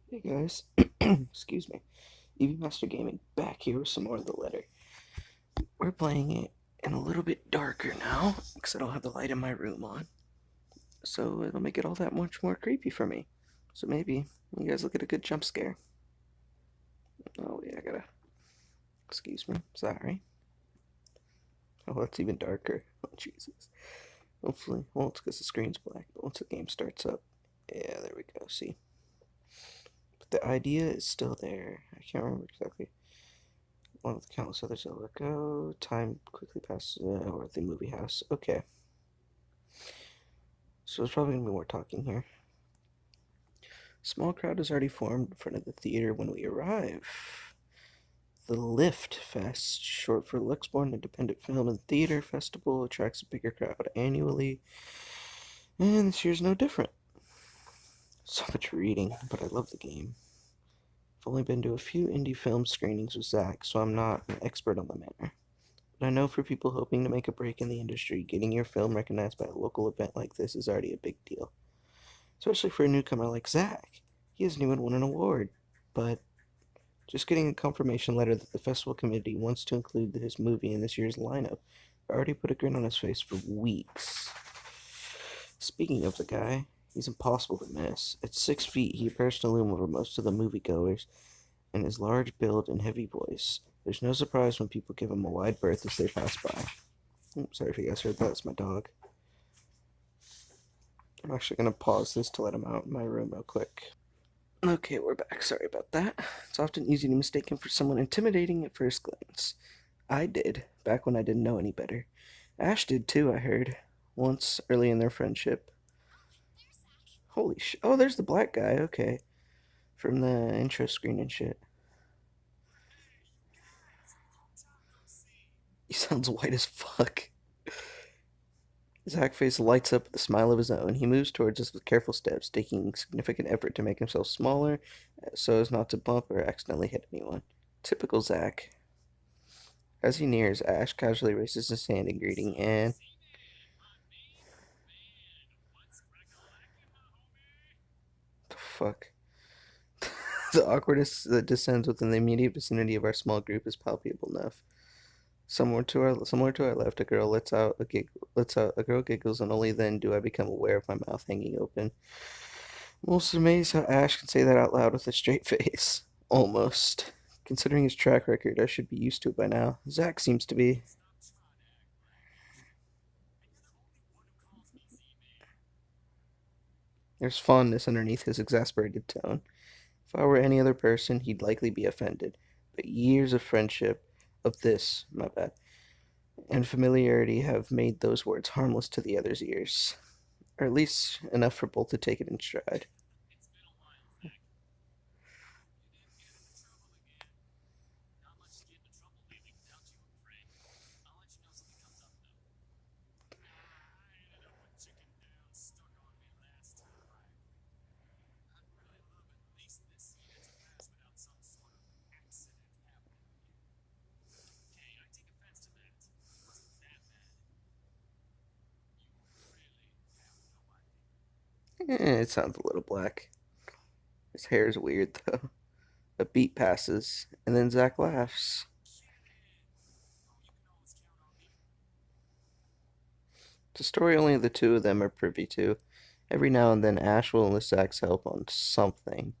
Hey guys, excuse me. EV Master Gaming back here with some more of the letter. We're playing it in a little bit darker now because I don't have the light in my room on, so it'll make it all that much more creepy for me. So maybe you guys will get a good jump scare. Oh yeah, I gotta. Excuse me. Sorry. Oh, that's even darker. Oh Jesus. Hopefully, well, it's because the screen's black. But once the game starts up, yeah, there we go. See, but the idea is still there. I can't remember exactly. One of the countless others will let go. Time quickly passes, or the movie house. Okay. So there's probably going to be more talking here. Small crowd has already formed in front of the theater when we arrive. The Lift Fest, short for Luxborn Independent Film and Theater Festival, attracts a bigger crowd annually, and this year's no different. So much reading, but I love the game. I've only been to a few indie film screenings with Zach, so I'm not an expert on the matter. But I know for people hoping to make a break in the industry, getting your film recognized by a local event like this is already a big deal. Especially for a newcomer like Zach. He hasn't even won an award. But just getting a confirmation letter that the festival committee wants to include his movie in this year's lineup already put a grin on his face for weeks. Speaking of the guy, he's impossible to miss. At 6 feet, he appears to loom over most of the moviegoers, and his large build and heavy voice. There's no surprise when people give him a wide berth as they pass by. Sorry if you guys heard that. It's my dog. I'm actually going to pause this to let him out in my room real quick. Okay, we're back. Sorry about that. It's often easy to mistake him for someone intimidating at first glance. I did, back when I didn't know any better. Ash did too, I heard. Once, early in their friendship. Holy shit. Oh, there's the black guy. Okay. From the intro screen and shit. He sounds white as fuck. His hack face lights up with a smile of his own. He moves towards us with careful steps, taking significant effort to make himself smaller so as not to bump or accidentally hit anyone. Typical Zach. As he nears, Ash casually raises his hand in greeting and. The fuck? The awkwardness that descends within the immediate vicinity of our small group is palpable enough. Somewhere to our left, a girl a girl giggles, and only then do I become aware of my mouth hanging open. I'm most amazed how Ash can say that out loud with a straight face. Almost. Considering his track record, I should be used to it by now. Zach seems to be. There's fondness underneath his exasperated tone. If I were any other person, he'd likely be offended. But years of friendship, my bad, and familiarity have made those words harmless to the other's ears. Or at least enough for both to take it in stride. It sounds a little black. His hair is weird, though. A beat passes, and then Zach laughs. It's a story only the two of them are privy to. Every now and then, Ash will enlist Zach's help on something.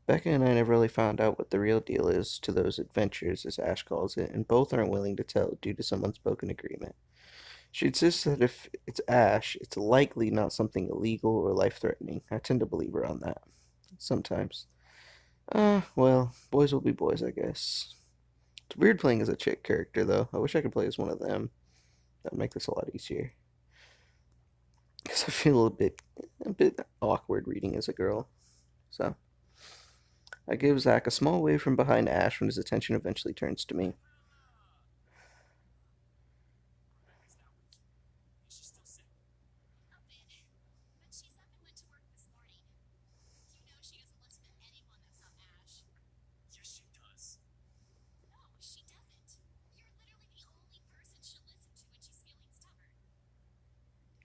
Becca and I never really found out what the real deal is to those adventures, as Ash calls it, and both aren't willing to tell due to some unspoken agreement. She insists that if it's Ash, it's likely not something illegal or life threatening. I tend to believe her on that. Sometimes. Well, boys will be boys, I guess. It's weird playing as a chick character, though. I wish I could play as one of them. That would make this a lot easier. Because I feel a bit awkward reading as a girl. So, I give Zach a small wave from behind Ash when his attention eventually turns to me.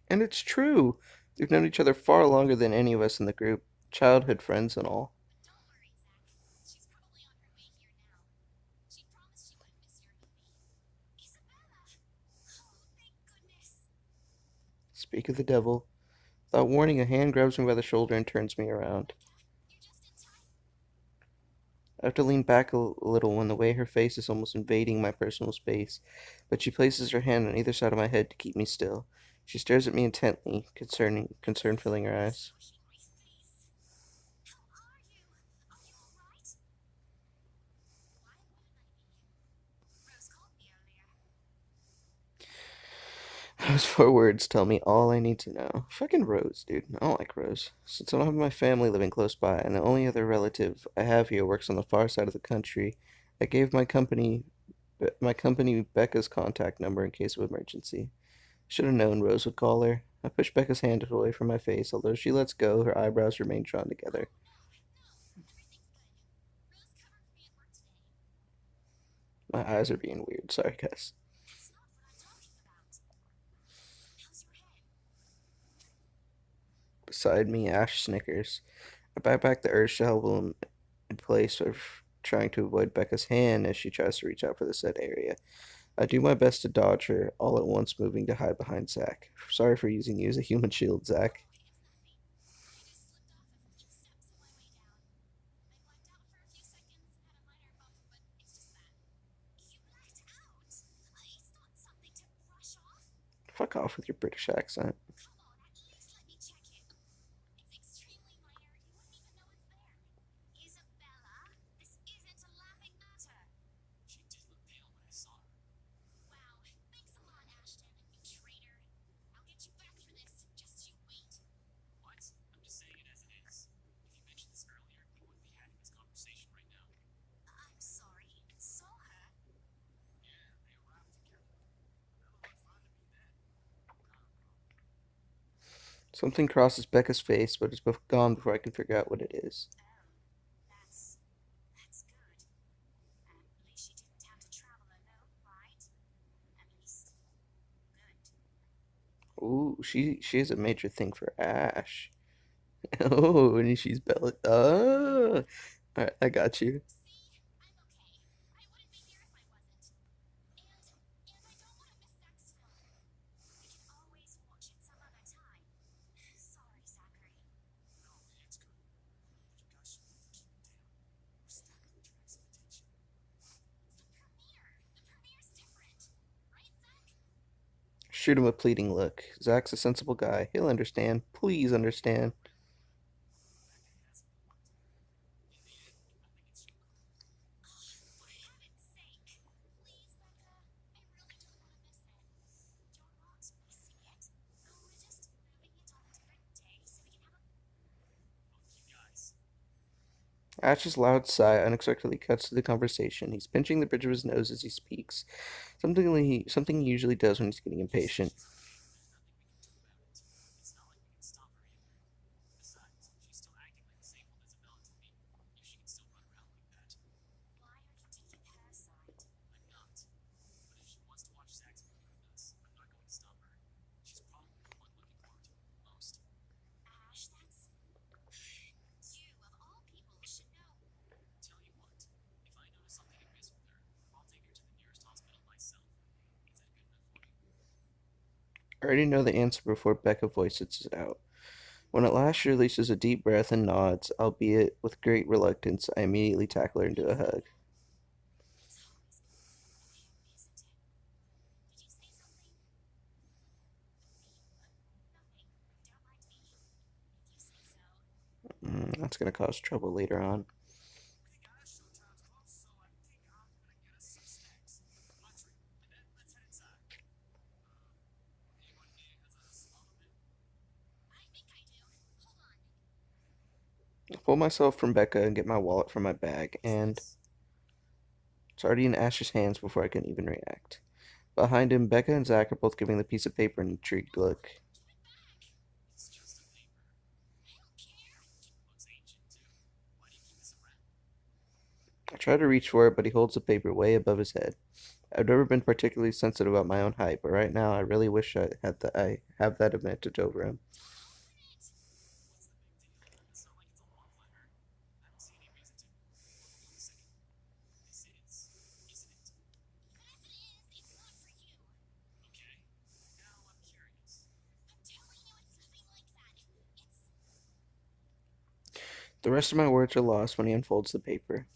And it's true. They've known each other far longer than any of us in the group. Childhood friends and all. Speak of the devil. Without warning, a hand grabs me by the shoulder and turns me around. I have to lean back a little in the way her face is almost invading my personal space, but she places her hand on either side of my head to keep me still. She stares at me intently, concern filling her eyes. Those four words tell me all I need to know. Fucking Rose, dude. I don't like Rose. Since I don't have my family living close by, and the only other relative I have here works on the far side of the country, I gave my company Becca's contact number in case of emergency. Should have known Rose would call her. I push Becca's hand away from my face, although she lets go, her eyebrows remain drawn together. My eyes are being weird. Sorry, guys. Beside me, Ash snickers. I bite back the urge to help him in place of trying to avoid Becca's hand as she tries to reach out for the said area. I do my best to dodge her, all at once moving to hide behind Zack. Sorry for using you as a human shield, Zack. Fuck off with your British accent. Something crosses Becca's face, but it's gone before I can figure out what it is. Ooh, she has a major thing for Ash. Oh, and she's Bella. Oh, alright, I got you. Shoot him a pleading look. Zach's a sensible guy. He'll understand. Please understand. Ash's loud sigh unexpectedly cuts to the conversation. He's pinching the bridge of his nose as he speaks. Something he usually does when he's getting impatient. I already know the answer before Becca voices it out. When at last she releases a deep breath and nods, albeit with great reluctance, I immediately tackle her into a hug. That's gonna cause trouble later on. I pull myself from Becca and get my wallet from my bag, and it's already in Ash's hands before I can even react. Behind him, Becca and Zach are both giving the piece of paper an intrigued look. I try to reach for it, but he holds the paper way above his head. I've never been particularly sensitive about my own height, but right now I really wish I have that advantage over him. The rest of my words are lost when he unfolds the paper.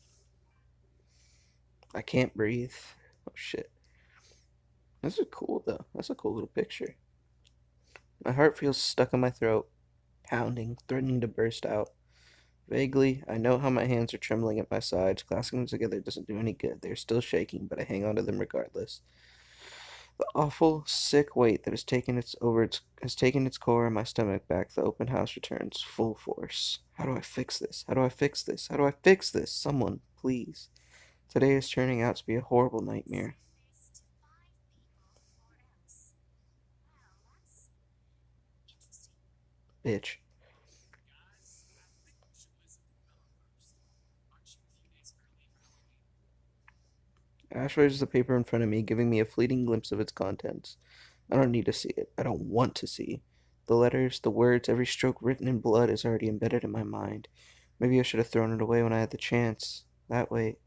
I can't breathe. Oh shit. This is cool though. That's a cool little picture. My heart feels stuck in my throat, pounding, threatening to burst out. Vaguely, I know how my hands are trembling at my sides. Clasping them together doesn't do any good. They're still shaking, but I hang on to them regardless. The awful, sick weight that has taken its core in my stomach back. The open house returns, full force. How do I fix this? How do I fix this? How do I fix this? Someone, please. Today is turning out to be a horrible nightmare. Bitch. Ash raises the paper in front of me, giving me a fleeting glimpse of its contents. I don't need to see it. I don't want to see. The letters, the words, every stroke written in blood is already embedded in my mind. Maybe I should have thrown it away when I had the chance. That way.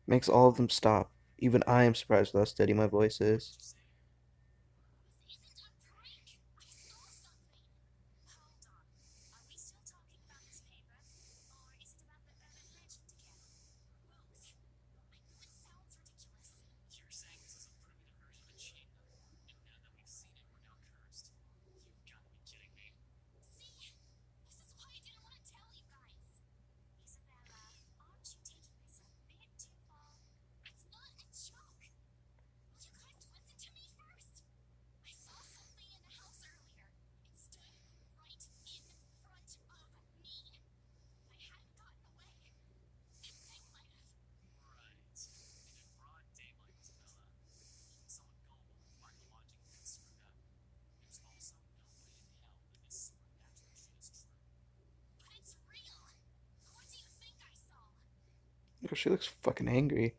Makes all of them stop. Even I am surprised with how steady my voice is. Oh, she looks fucking angry.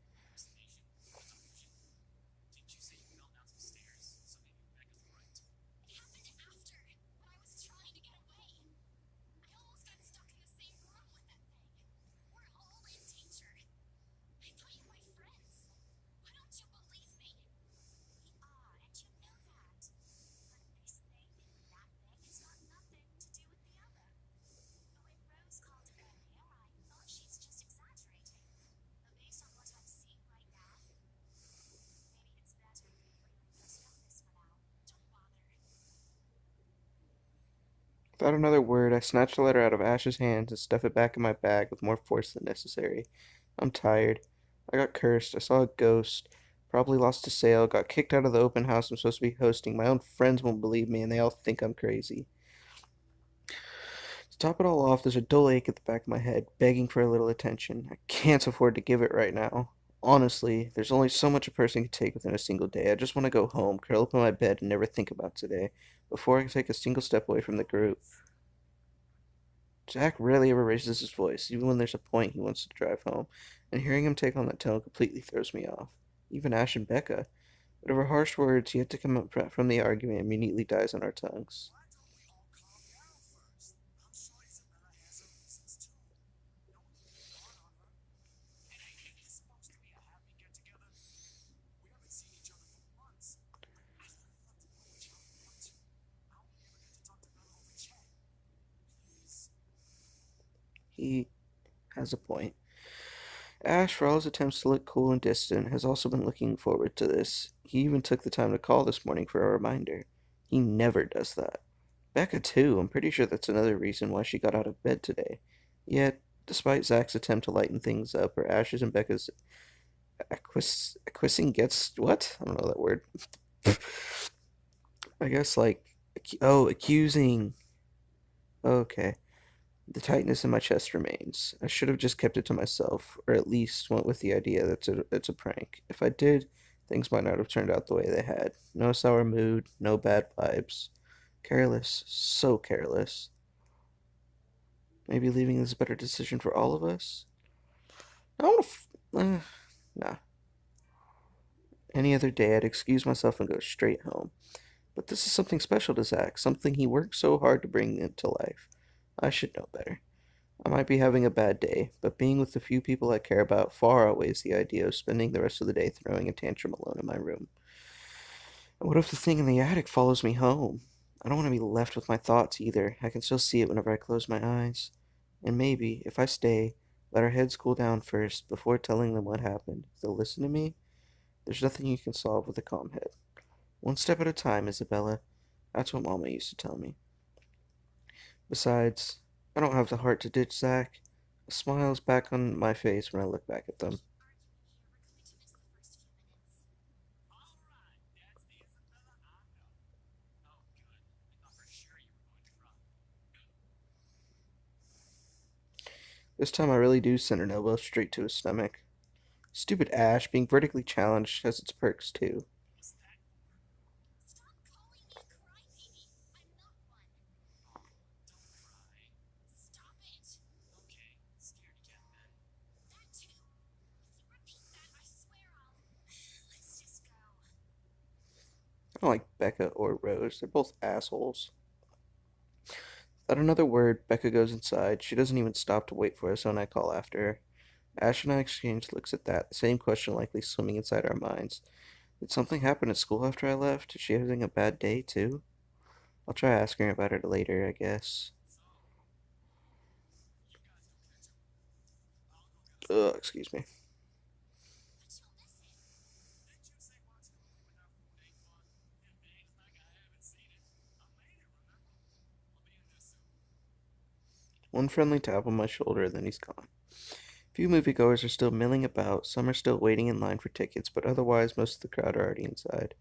Without another word, I snatch the letter out of Ash's hands and stuff it back in my bag with more force than necessary. I'm tired. I got cursed. I saw a ghost. Probably lost a sale. Got kicked out of the open house I'm supposed to be hosting. My own friends won't believe me, and they all think I'm crazy. To top it all off, there's a dull ache at the back of my head, begging for a little attention. I can't afford to give it right now. Honestly, there's only so much a person can take within a single day. I just want to go home, curl up in my bed, and never think about today before I take a single step away from the group. Jack rarely ever raises his voice, even when there's a point he wants to drive home, and hearing him take on that tone completely throws me off. Even Ash and Becca, whatever harsh words yet to come up from the argument, immediately dies on our tongues. He has a point. Ash, for all his attempts to look cool and distant, has also been looking forward to this. He even took the time to call this morning for a reminder. He never does that. Becca, too, I'm pretty sure that's another reason why she got out of bed today. Yet, despite Zach's attempt to lighten things up, or Ash's and Becca's acquiescing gets what? I don't know that word. I guess like accusing. Okay. The tightness in my chest remains. I should have just kept it to myself, or at least went with the idea that it's a prank. If I did, things might not have turned out the way they had. No sour mood, no bad vibes. Careless, so careless. Maybe leaving is a better decision for all of us? I don't want to. Nah. Any other day, I'd excuse myself and go straight home. But this is something special to Zach, something he worked so hard to bring into life. I should know better. I might be having a bad day, but being with the few people I care about far outweighs the idea of spending the rest of the day throwing a tantrum alone in my room. And what if the thing in the attic follows me home? I don't want to be left with my thoughts either. I can still see it whenever I close my eyes. And maybe, if I stay, let our heads cool down first before telling them what happened, if they'll listen to me, there's nothing you can solve with a calm head. One step at a time, Isabella. That's what Mama used to tell me. Besides, I don't have the heart to ditch Zach. A smile is back on my face when I look back at them. This time I really do send an elbow straight to his stomach. Stupid Ash, being vertically challenged has its perks too. I don't like Becca or Rose. They're both assholes. Without another word, Becca goes inside. She doesn't even stop to wait for us when I call after her. Ash and I exchange looks at that, the same question likely swimming inside our minds. Did something happen at school after I left? Is she having a bad day too? I'll try asking her about it later, I guess. Ugh, excuse me. One friendly tap on my shoulder, then he's gone. Few moviegoers are still milling about, some are still waiting in line for tickets, but otherwise most of the crowd are already inside.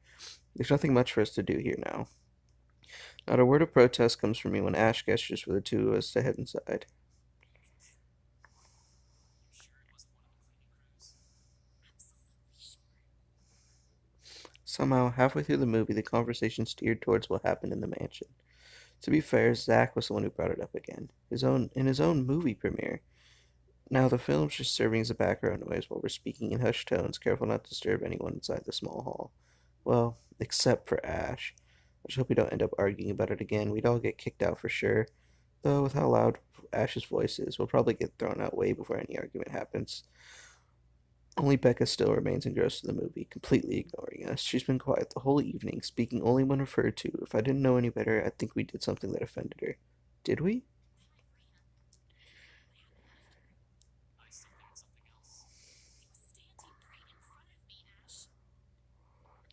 There's nothing much for us to do here now. Not a word of protest comes from me when Ash gestures for the two of us to head inside. Somehow, halfway through the movie, the conversation steered towards what happened in the mansion. To be fair, Zach was the one who brought it up again. His own movie premiere. Now the film's just serving as a background noise while we're speaking in hushed tones, careful not to disturb anyone inside the small hall. Well, except for Ash. I just hope we don't end up arguing about it again. We'd all get kicked out for sure. Though, with how loud Ash's voice is, we'll probably get thrown out way before any argument happens. Only Becca still remains engrossed in the movie, completely ignoring us. She's been quiet the whole evening, speaking only when referred to. If I didn't know any better, I'd think we did something that offended her. Did we?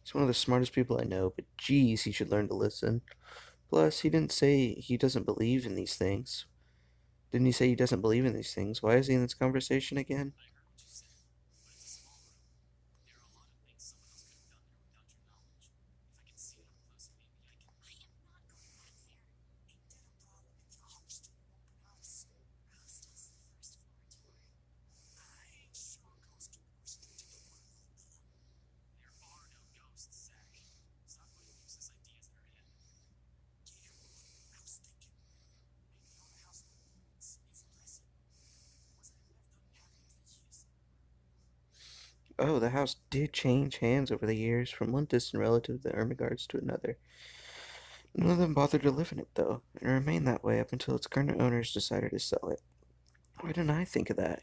He's one of the smartest people I know, but geez, he should learn to listen. Plus, he didn't say he doesn't believe in these things. Didn't he say he doesn't believe in these things? Why is he in this conversation again? Oh, the house did change hands over the years, from one distant relative of the Ermengardes to another. None of them bothered to live in it, though, and it remained that way up until its current owners decided to sell it. Why didn't I think of that?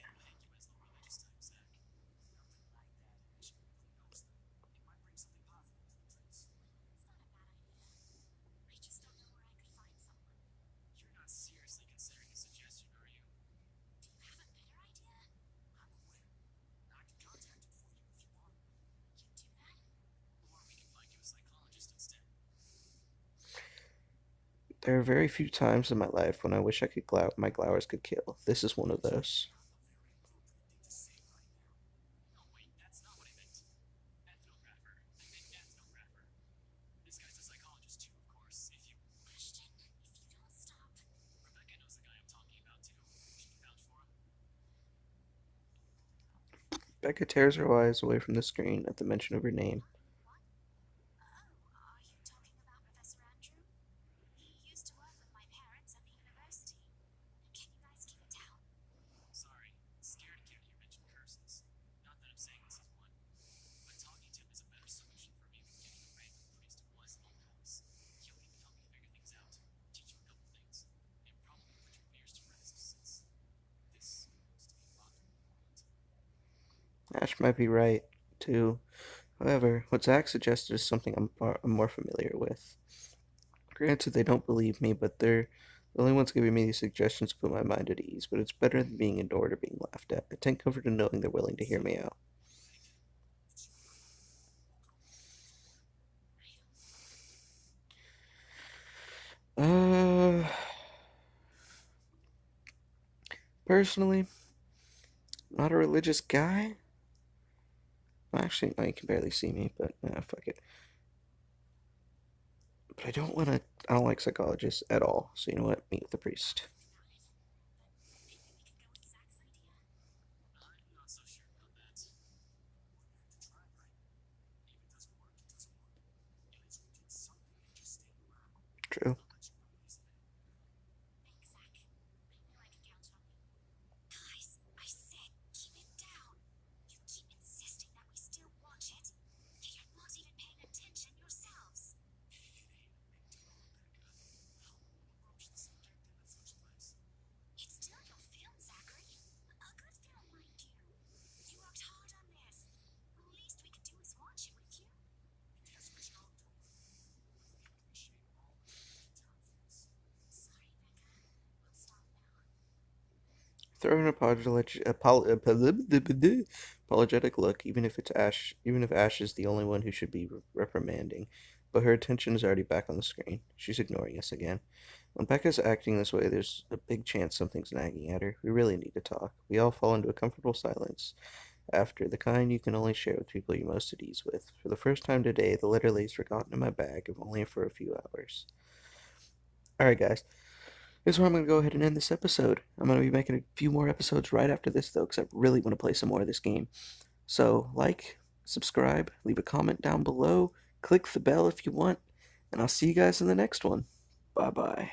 There are very few times in my life when I wish my glowers could kill. This is one of those. Becca tears her eyes away from the screen at the mention of her name. Ash might be right, too. However, what Zach suggested is something I'm more familiar with. Granted, they don't believe me, but they're the only ones giving me these suggestions to put my mind at ease. But it's better than being ignored or being laughed at. I take comfort in knowing they're willing to hear me out. Uh, Personally, not a religious guy. Well, actually, no, you can barely see me, but fuck it. But I don't want to. I don't like psychologists at all. So you know what? Meet with the priest. True. Throw an apologetic look, even if Ash is the only one who should be reprimanding. But her attention is already back on the screen. She's ignoring us again. When Becca's acting this way, there's a big chance something's nagging at her. We really need to talk. We all fall into a comfortable silence. After, the kind you can only share with people you're most at ease with. For the first time today, the letter lays forgotten in my bag, if only for a few hours. Alright, guys. This is where I'm going to go ahead and end this episode. I'm going to be making a few more episodes right after this, though, because I really want to play some more of this game. So, like, subscribe, leave a comment down below, click the bell if you want, and I'll see you guys in the next one. Bye bye.